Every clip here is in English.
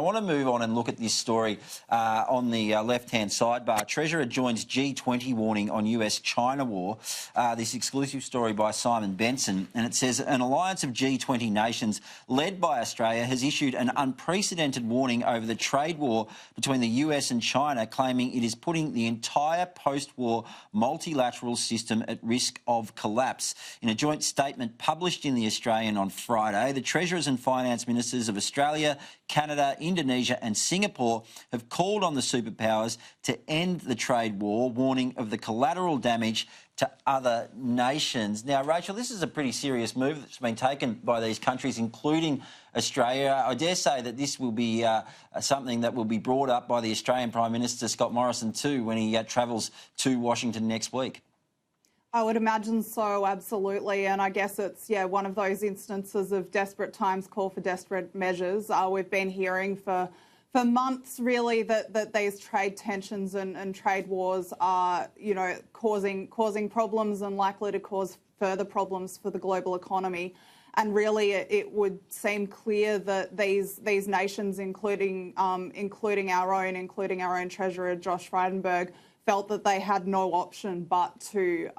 want to move on and look at this story on the left-hand sidebar. Treasurer joins G20 warning on US-China war. This exclusive story by Simon Benson, and it says an alliance of G20 nations led by Australia has issued an unprecedented warning over the trade war between the US and China, claiming it is putting the entire post-war multilateral system at risk of collapse. In a joint statement published in The Australian on Friday, the Treasurers and Finance Ministers of Australia, Canada, Indonesia and Singapore have called on the superpowers to end the trade war, warning of the collateral damage to other nations. Now, Rachel, this is a pretty serious move that's been taken by these countries, including Australia. I dare say that this will be something that will be brought up by the Australian Prime Minister, Scott Morrison, too, when he travels to Washington next week. I would imagine so, absolutely. And I guess it's, one of those instances of desperate times call for desperate measures. We've been hearing for months, really, that these trade tensions and trade wars are, causing problems and likely to cause further problems for the global economy. And really, it would seem clear that these nations, including our own Treasurer Josh Frydenberg, felt that they had no option but to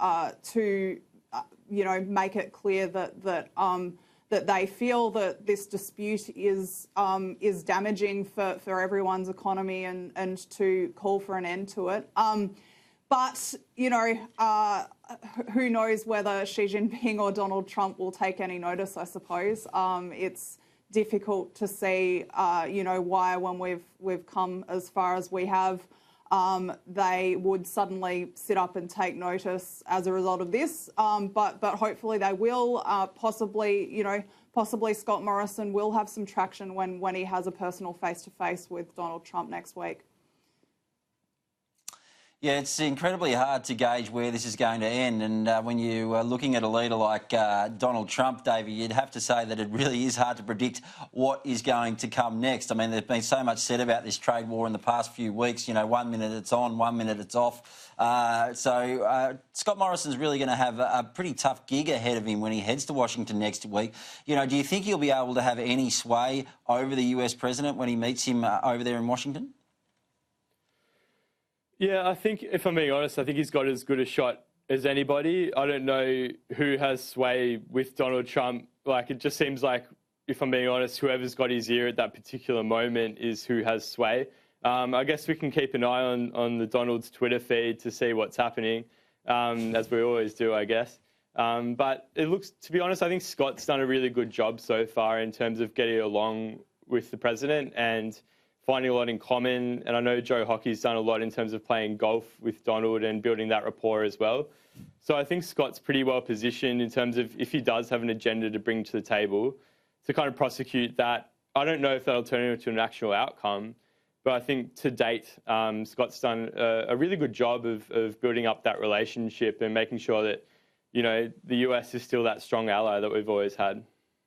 make it clear that they feel that this dispute is damaging for everyone's economy and to call for an end to it. But who knows whether Xi Jinping or Donald Trump will take any notice, I suppose. It's difficult to see, why when we've come as far as we have, they would suddenly sit up and take notice as a result of this. But hopefully they will. Possibly Scott Morrison will have some traction when he has a personal face-to-face with Donald Trump next week. Yeah, it's incredibly hard to gauge where this is going to end. And when you are looking at a leader like Donald Trump, Davey, you'd have to say that it really is hard to predict what is going to come next. I mean, there's been so much said about this trade war in the past few weeks. 1 minute it's on, 1 minute it's off. So Scott Morrison's really going to have a pretty tough gig ahead of him when he heads to Washington next week. Do you think he'll be able to have any sway over the US president when he meets him over there in Washington? Yeah, I think, if I'm being honest, I think he's got as good a shot as anybody. I don't know who has sway with Donald Trump. It just seems like, if I'm being honest, whoever's got his ear at that particular moment is who has sway. I guess we can keep an eye on the Donald's Twitter feed to see what's happening, as we always do, I guess. But it looks, to be honest, I think Scott's done a really good job so far in terms of getting along with the president and finding a lot in common. And I know Joe Hockey's done a lot in terms of playing golf with Donald and building that rapport as well. So I think Scott's pretty well positioned in terms of, if he does have an agenda to bring to the table, to kind of prosecute that. I don't know if that'll turn into an actual outcome, but I think to date, Scott's done a really good job of building up that relationship and making sure that, the US is still that strong ally that we've always had.